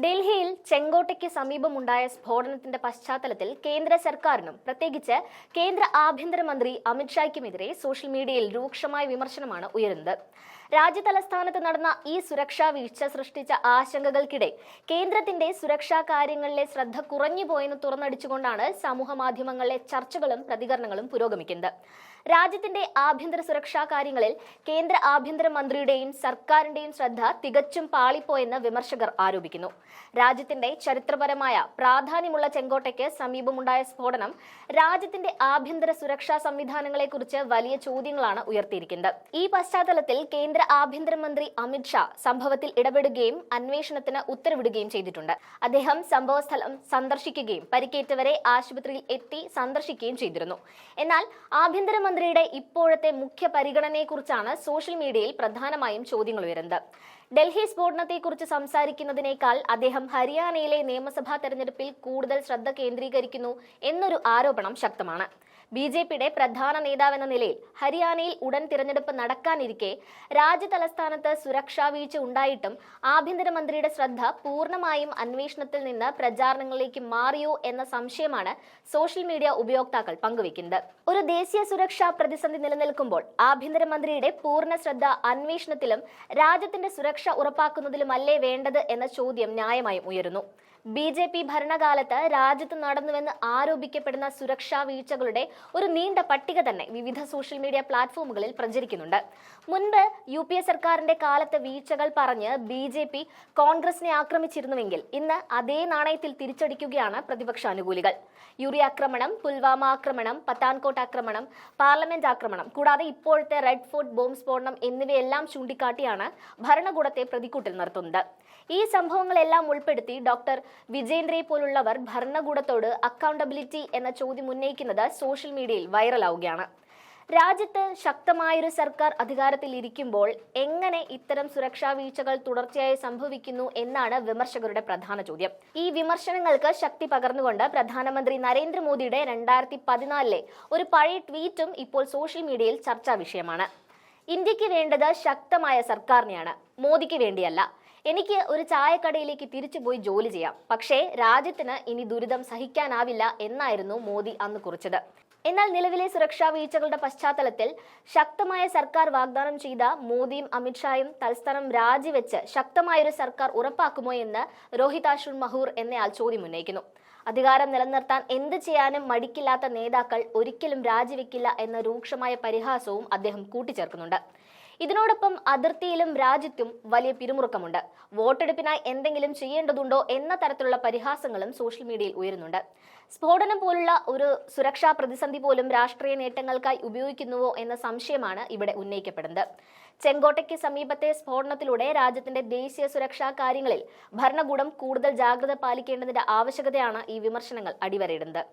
ഡൽഹിയിൽ ചെങ്കോട്ടയ്ക്ക് സമീപമുണ്ടായ സ്ഫോടനത്തിന്റെ പശ്ചാത്തലത്തിൽ കേന്ദ്ര സർക്കാരിനും പ്രത്യേകിച്ച് കേന്ദ്ര ആഭ്യന്തരമന്ത്രി അമിത്ഷായ്ക്കുമെതിരെ സോഷ്യൽ മീഡിയയിൽ രൂക്ഷമായ വിമർശനമാണ് ഉയരുന്നത്. രാജ്യതലസ്ഥാനത്ത് നടന്ന ഈ സുരക്ഷാ വീഴ്ച സൃഷ്ടിച്ച ആശങ്കകൾക്കിടെ കേന്ദ്രത്തിന്റെ സുരക്ഷാ കാര്യങ്ങളിലെ ശ്രദ്ധ കുറഞ്ഞുപോയെന്ന് തുറന്നടിച്ചുകൊണ്ടാണ് സമൂഹമാധ്യമങ്ങളിലെ ചർച്ചകളും പ്രതികരണങ്ങളും പുരോഗമിക്കുന്നത്. രാജ്യത്തിന്റെ ആഭ്യന്തര സുരക്ഷാ കാര്യങ്ങളിൽ കേന്ദ്ര ആഭ്യന്തരമന്ത്രിയുടെയും സർക്കാരിന്റെയും ശ്രദ്ധ തികച്ചും പാളിപ്പോയെന്ന് വിമർശകർ ആരോപിക്കുന്നു. രാജ്യത്തിന്റെ ചരിത്രപരമായ പ്രാധാന്യമുള്ള ചെങ്കോട്ടയ്ക്ക് സമീപമുണ്ടായ സ്ഫോടനം രാജ്യത്തിന്റെ ആഭ്യന്തര സുരക്ഷാ സംവിധാനങ്ങളെക്കുറിച്ച് വലിയ ചോദ്യങ്ങളാണ് ഉയർത്തിയിരിക്കുന്നത്. ഈ പശ്ചാത്തലത്തിൽ കേന്ദ്ര ആഭ്യന്തരമന്ത്രി അമിത്ഷാ സംഭവത്തിൽ ഇടപെടുകയും അന്വേഷണത്തിന് ഉത്തരവിടുകയും ചെയ്തിട്ടുണ്ട്. അദ്ദേഹം സംഭവസ്ഥലം സന്ദർശിക്കുകയും പരിക്കേറ്റവരെ ആശുപത്രിയിൽ എത്തി സന്ദർശിക്കുകയും ചെയ്തിരുന്നു. എന്നാൽ ആഭ്യന്തരമന്ത്രിയുടെ ഇപ്പോഴത്തെ മുഖ്യ പരിഗണനയെക്കുറിച്ചാണ് സോഷ്യൽ മീഡിയയിൽ പ്രധാനമായും ചോദ്യങ്ങൾ ഉയരുന്നത്. ഡൽഹി സ്ഫോടനത്തെക്കുറിച്ച് സംസാരിക്കുന്നതിനേക്കാൾ അദ്ദേഹം ഹരിയാനയിലെ നിയമസഭാ തെരഞ്ഞെടുപ്പിൽ കൂടുതൽ ശ്രദ്ധ കേന്ദ്രീകരിക്കുന്നു എന്നൊരു ആരോപണം ശക്തമാണ്. ബി.ജെ.പിയുടെ പ്രധാന നേതാവെന്ന നിലയിൽ ഹരിയാനയിൽ ഉടൻ തിരഞ്ഞെടുപ്പ് നടക്കാനിരിക്കെ രാജ്യതലസ്ഥാനത്ത് സുരക്ഷാ വീഴ്ച ഉണ്ടായിട്ടും ആഭ്യന്തരമന്ത്രിയുടെ ശ്രദ്ധ പൂർണ്ണമായും അന്വേഷണത്തിൽ നിന്ന് പ്രചാരണങ്ങളിലേക്ക് മാറിയോ എന്ന സംശയമാണ് സോഷ്യൽ മീഡിയ ഉപയോക്താക്കൾ പങ്കുവയ്ക്കുന്നത്. ഒരു ദേശീയ സുരക്ഷാ പ്രതിസന്ധി നിലനിൽക്കുമ്പോൾ ആഭ്യന്തരമന്ത്രിയുടെ പൂർണ്ണ ശ്രദ്ധ അന്വേഷണത്തിലും രാജ്യത്തിന്റെ സുരക്ഷ ഉറപ്പാക്കുന്നതിലുമല്ലേ വേണ്ടത് എന്ന ചോദ്യം ന്യായമായും ഉയരുന്നു. ബി.ജെ.പി ഭരണകാലത്ത് രാജ്യത്ത് നടന്നുവെന്ന് ആരോപിക്കപ്പെടുന്ന സുരക്ഷാ വീഴ്ചകളുടെ ഒരു നീണ്ട പട്ടിക തന്നെ വിവിധ സോഷ്യൽ മീഡിയ പ്ലാറ്റ്ഫോമുകളിൽ പ്രചരിക്കുന്നുണ്ട്. മുൻപ് യു.പി.എ സർക്കാരിന്റെ കാലത്ത് വീഴ്ചകൾ പറഞ്ഞ് ബി.ജെ.പി കോൺഗ്രസിനെ ആക്രമിച്ചിരുന്നുവെങ്കിൽ ഇന്ന് അതേ നാണയത്തിൽ തിരിച്ചടിക്കുകയാണ് പ്രതിപക്ഷ അനുകൂലികൾ. യുറി ആക്രമണം, പുൽവാമ ആക്രമണം, പത്താൻകോട്ട് ആക്രമണം, പാർലമെന്റ് ആക്രമണം, കൂടാതെ ഇപ്പോഴത്തെ റെഡ് ഫോർട്ട് ബോംബ് സ്ഫോടനം എന്നിവയെല്ലാം ചൂണ്ടിക്കാട്ടിയാണ് ഭരണകൂടത്തെ പ്രതിക്കൂട്ടിൽ നിർത്തുന്നത്. ഈ സംഭവങ്ങളെല്ലാം ഉൾപ്പെടുത്തി ഡോക്ടർ വിജേന്ദ്രയെ പോലുള്ളവർ ഭരണകൂടത്തോട് അക്കൗണ്ടബിലിറ്റി എന്ന ചോദ്യം ഉന്നയിക്കുന്നത് സോഷ്യൽ മീഡിയയിൽ വൈറലാവുകയാണ്. രാജ്യത്ത് ശക്തമായൊരു സർക്കാർ അധികാരത്തിൽ ഇരിക്കുമ്പോൾ എങ്ങനെ ഇത്തരം സുരക്ഷാ വീഴ്ചകൾ തുടർച്ചയായി സംഭവിക്കുന്നു എന്നാണ് വിമർശകരുടെ പ്രധാന ചോദ്യം. ഈ വിമർശനങ്ങൾക്ക് ശക്തി പകർന്നുകൊണ്ട് പ്രധാനമന്ത്രി നരേന്ദ്രമോദിയുടെ 2014 ഒരു പഴയ ട്വീറ്റും ഇപ്പോൾ സോഷ്യൽ മീഡിയയിൽ ചർച്ചാ വിഷയമാണ്. ഇന്ത്യക്ക് വേണ്ടത് ശക്തമായ സർക്കാരിനെയാണ്, മോദിക്ക് വേണ്ടിയല്ല. എനിക്ക് ഒരു ചായക്കടയിലേക്ക് തിരിച്ചുപോയി ജോലി ചെയ്യാം, പക്ഷേ രാജ്യത്തിന് ഇനി ദുരിതം സഹിക്കാനാവില്ല എന്നായിരുന്നു മോദി അന്ന് കുറിച്ചത്. എന്നാൽ നിലവിലെ സുരക്ഷാ വീഴ്ചകളുടെ പശ്ചാത്തലത്തിൽ ശക്തമായ സർക്കാർ വാഗ്ദാനം ചെയ്ത മോദിയും അമിത്ഷായും തൽസ്ഥാനം രാജിവെച്ച് ശക്തമായൊരു സർക്കാർ ഉറപ്പാക്കുമോ എന്ന് രോഹിതാശുർ മഹൂർ എന്നയാൾ ചോദ്യം ഉന്നയിക്കുന്നു. അധികാരം നിലനിർത്താൻ എന്ത് ചെയ്യാനും മടിക്കില്ലാത്ത നേതാക്കൾ ഒരിക്കലും രാജിവെക്കില്ല എന്ന രൂക്ഷമായ പരിഹാസവും അദ്ദേഹം കൂട്ടിച്ചേർക്കുന്നുണ്ട്. ഇതിനോടൊപ്പം അതിർത്തിയിലും രാജ്യത്തും വലിയ പിരിമുറുക്കമുണ്ട്. വോട്ടെടുപ്പിനായി എന്തെങ്കിലും ചെയ്യേണ്ടതുണ്ടോ എന്ന തരത്തിലുള്ള പരിഹാസങ്ങളും സോഷ്യൽ മീഡിയയിൽ ഉയരുന്നുണ്ട്. സ്ഫോടനം പോലുള്ള ഒരു സുരക്ഷാ പ്രതിസന്ധി പോലും രാഷ്ട്രീയ നേട്ടങ്ങൾക്കായി ഉപയോഗിക്കുന്നുവോ എന്ന സംശയമാണ് ഇവിടെ ഉന്നയിക്കപ്പെടുന്നത്. ചെങ്കോട്ടയ്ക്ക് സമീപത്തെ സ്ഫോടനത്തിലൂടെ രാജ്യത്തിന്റെ ദേശീയ സുരക്ഷാ കാര്യങ്ങളിൽ ഭരണകൂടം കൂടുതൽ ജാഗ്രത പാലിക്കേണ്ടതിന്റെ ആവശ്യകതയാണ് ഈ വിമർശനങ്ങൾ അടിവരയിടുന്നത്.